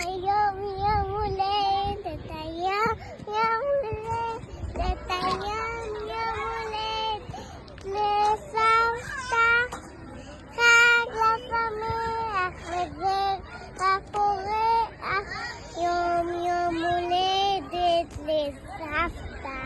היום יום הולדת, היום יום הולדת, היום יום הולדת לסבתא, חג לשמח וזה הפורח, יום יום הולדת לסבתא.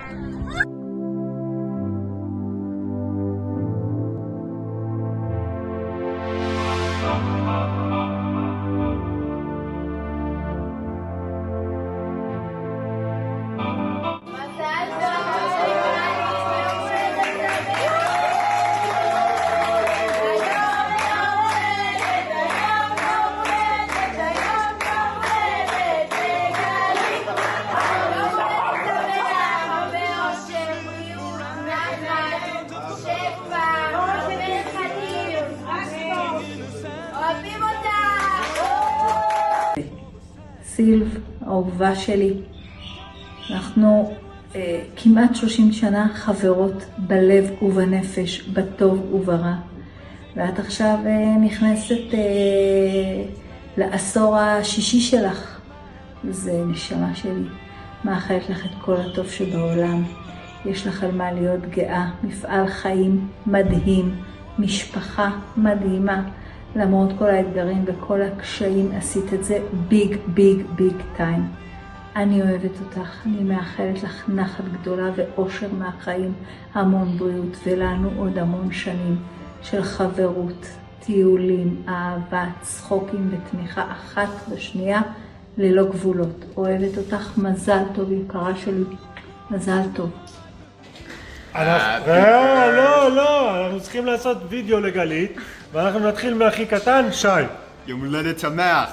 סילב, האהובה שלי, אנחנו כמעט 30 שנה חברות בלב ובנפש, בטוב וברע. ואת עכשיו נכנסת לעשור השישי שלך. זה נשמה שלי. מאחלת לך את כל הטוב שבעולם. יש לך על מה להיות גאה. מפעל חיים מדהים, משפחה מדהימה. למרות כל האתגרים וכל הקשיים, עשית את זה ביג, ביג, ביג טיים. אני אוהבת אותך, אני מאחלת לך נחת גדולה ואושר מהחיים, המון בריאות, ולנו עוד המון שנים של חברות, טיולים, אהבה, צחוקים ותמיכה אחת בשנייה ללא גבולות. אוהבת אותך, מזל טוב יקרה שלי, מזל טוב. לא, אנחנו צריכים לעשות וידאו לגלית, ואנחנו נתחיל מהכי קטן, שי. יום הולדת שמח.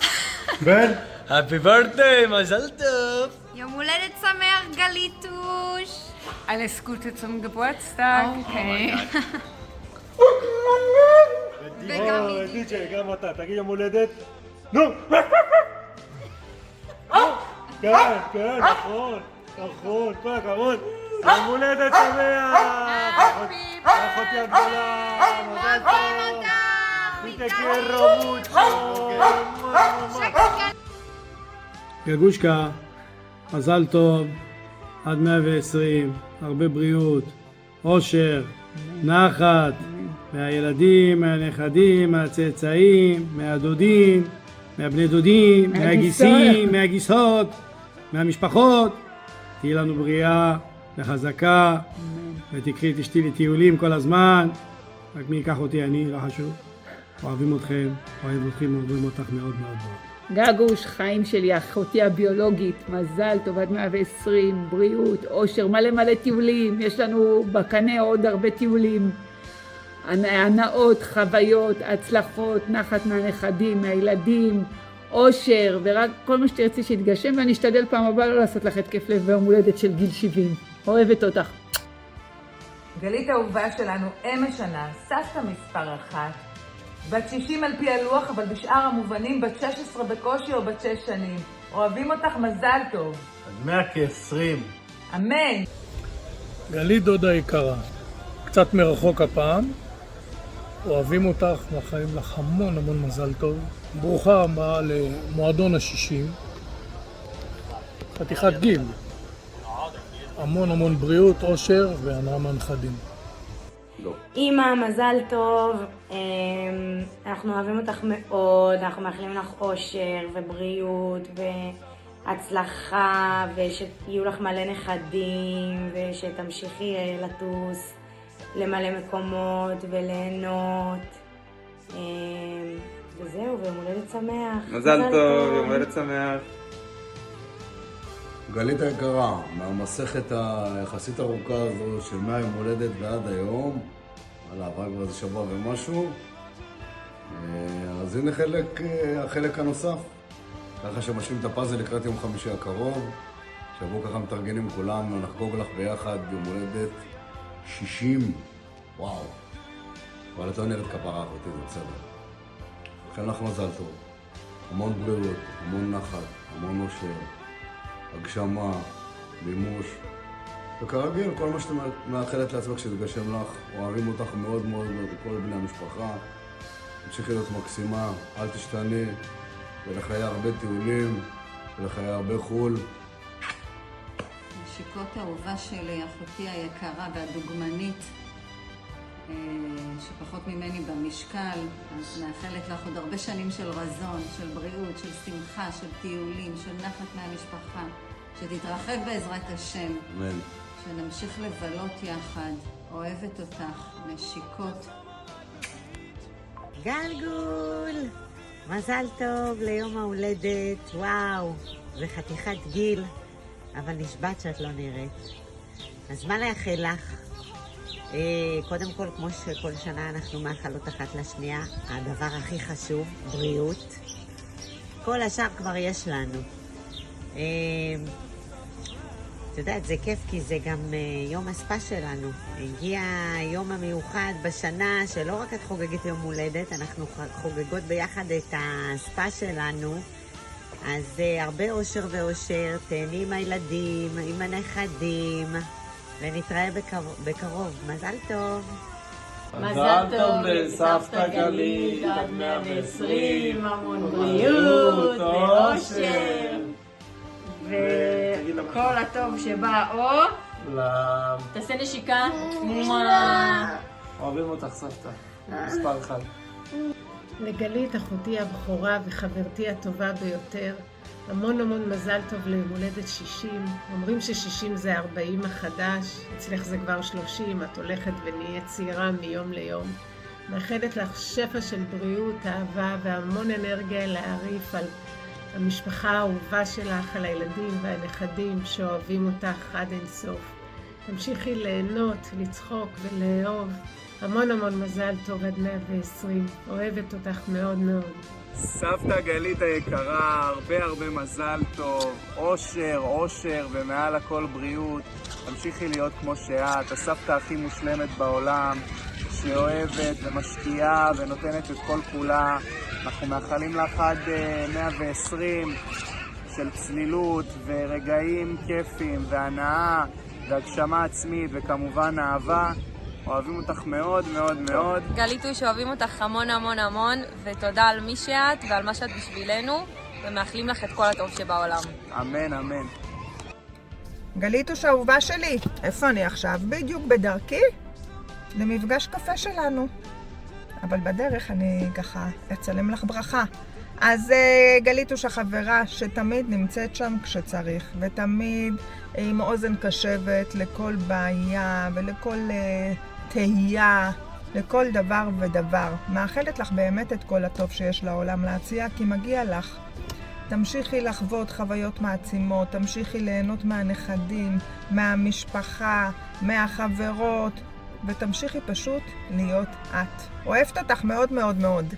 בן? Happy birthday, מזל טוב. יום הולדת שמח, גליטוש. Alles Gute zum Geburtstag. וגם די.ג'יי, גם אתה, תגיד יום הולדת. נו! כן, נכון, כל הכבוד. יום הולדת שמח! אחותי הגדולה, מזל טוב! תתקרו מוצ'ו! גגושקה, מזל טוב, עד 120, הרבה בריאות, אושר, נחת, מהילדים, מהנכדים, מהצאצאים, מהדודים, מהבני דודים, מהגיסים, מהגיסות, מהמשפחות. תהיה לנו בריאה וחזקה, ותקחי את אשתי לטיולים כל הזמן, רק מי ייקח אותי, אני, לא חשוב. אוהבים אתכם, אוהבים אותך מאוד מאוד מאוד. גגוש, חיים שלי, אחותי הביולוגית, מזל טוב עד 120, בריאות, אושר, מלא מלא טיולים, יש לנו בקנה עוד הרבה טיולים, הנאות, חוויות, הצלחות, נחת מהנכדים, מהילדים, אושר, ורק כל מה שתרצי שיתגשם, ואני אשתדל פעם הבאה לא לעשות לך התקף לב ביום הולדת של גיל 70. אוהבת אותך. גלית האהובה שלנו, אם השנה, סבתא מספר 1, בת 60 על פי הלוח, אבל בשאר המובנים בת 16 בקושי או בת 6 שנים. אוהבים אותך, מזל טוב. עד 120. אמן. גלית דודה יקרה, קצת מרחוק הפעם, אוהבים אותך, מאחלים לך המון המון מזל טוב. ברוכה הבאה למועדון ה-60, חתיכת גיל, המון המון בריאות, אושר והנאה מהנכדים. אמא, מזל טוב, אנחנו אוהבים אותך מאוד, אנחנו מאחלים לך אושר ובריאות והצלחה, ושיהיו לך מלא נכדים, ושתמשיכי לטוס למלא מקומות וליהנות, וזהו, ויום הולדת שמח. מזל טוב, יום הולדת שמח. גלית היקרה, מהמסכת היחסית ארוכה הזו של 100 יום הולדת ועד היום, עברה כבר איזה שבוע ומשהו, אז הנה החלק הנוסף, ככה שמשלים את הפאזל לקראת יום חמישי הקרוב, שבוע ככה מתארגנים כולם, נחגוג לך ביחד יום הולדת 60, וואו, אבל את לא נראית כפרה אחותי, זה בסדר. לכן לך מזל טוב, המון בריאות, המון נחת, המון אושר, הגשמה, מימוש, וכרגיל, כל מה שאתה מאחלת לעצמך שתגשם לך, אוהבים אותך מאוד מאוד מאוד, כל בני המשפחה, תמשיכי להיות מקסימה, אל תשתני, ולחיי הרבה טיולים, ולחיי הרבה חול. נשיקות האהובה שלי, אחותי היקרה והדוגמנית, שפחות ממני במשקל, אז מאחלת לך עוד הרבה שנים של רזון, של בריאות, של שמחה, של טיולים, של נחת מהמשפחה, שתתרחב בעזרת השם. אמן. שנמשיך לבלות יחד, אוהבת אותך, נשיקות. גלגול, מזל טוב ליום ההולדת, וואו, זה חתיכת גיל, אבל נשבעת שאת לא נראית. אז מה לאחל לך? קודם כל, כמו שכל שנה אנחנו מאחלות אחת לשנייה, הדבר הכי חשוב, בריאות. כל השאר כבר יש לנו. את יודעת, זה כיף כי זה גם יום הספה שלנו. הגיע היום המיוחד בשנה שלא רק את חוגגת יום הולדת, אנחנו חוגגות ביחד את הספה שלנו. אז הרבה אושר ואושר, תהני עם הילדים, עם הנכדים, ונתראה בקרוב. מזל טוב. מזל טוב לסבתא גלית, עד 120, המון בריאות, ואושר. וכל הטוב שבא תעשה נשיקה. אוהבים אותך סבתא. מספר אחד. לגלית, אחותי הבכורה וחברתי הטובה ביותר, המון המון מזל טוב ליום הולדת 60. אומרים ש60 זה 40 החדש, אצלך זה כבר 30, את הולכת ונהיית צעירה מיום ליום. מאחלת לך שפע של בריאות, אהבה והמון אנרגיה להעריף על המשפחה האהובה שלך, על הילדים והנכדים שאוהבים אותך עד אין סוף. תמשיכי ליהנות, לצחוק ולאהוב. המון המון מזל טוב עד 120. אוהבת אותך מאוד מאוד. סבתא גלית היקרה, הרבה מזל טוב, אושר ומעל הכל בריאות. תמשיכי להיות כמו שאת, הסבתא הכי מושלמת בעולם, שאוהבת ומשקיעה ונותנת את כל כולה. אנחנו מאחלים לך עד 120 של צלילות ורגעים כיפים והנאה והגשמה עצמית וכמובן אהבה. אוהבים אותך מאוד מאוד מאוד. גליתוש, אוהבים אותך המון המון המון, ותודה על מי שאת ועל מה שאת בשבילנו, ומאחלים לך את כל הטוב שבעולם. אמן, אמן. גליתוש האהובה שלי, איפה אני עכשיו? בדיוק בדרכי למפגש קפה שלנו. אבל בדרך אני ככה אצלם לך ברכה. אז גליתוש החברה שתמיד נמצאת שם כשצריך, ותמיד עם אוזן קשבת לכל בעיה ולכל תהייה, לכל דבר ודבר. מאחלת לך באמת את כל הטוב שיש לעולם להציע, כי מגיע לך. תמשיכי לחוות חוויות מעצימות, תמשיכי ליהנות מהנכדים, מהמשפחה, מהחברות, ותמשיכי פשוט להיות את. אוהבת אותך מאוד מאוד מאוד.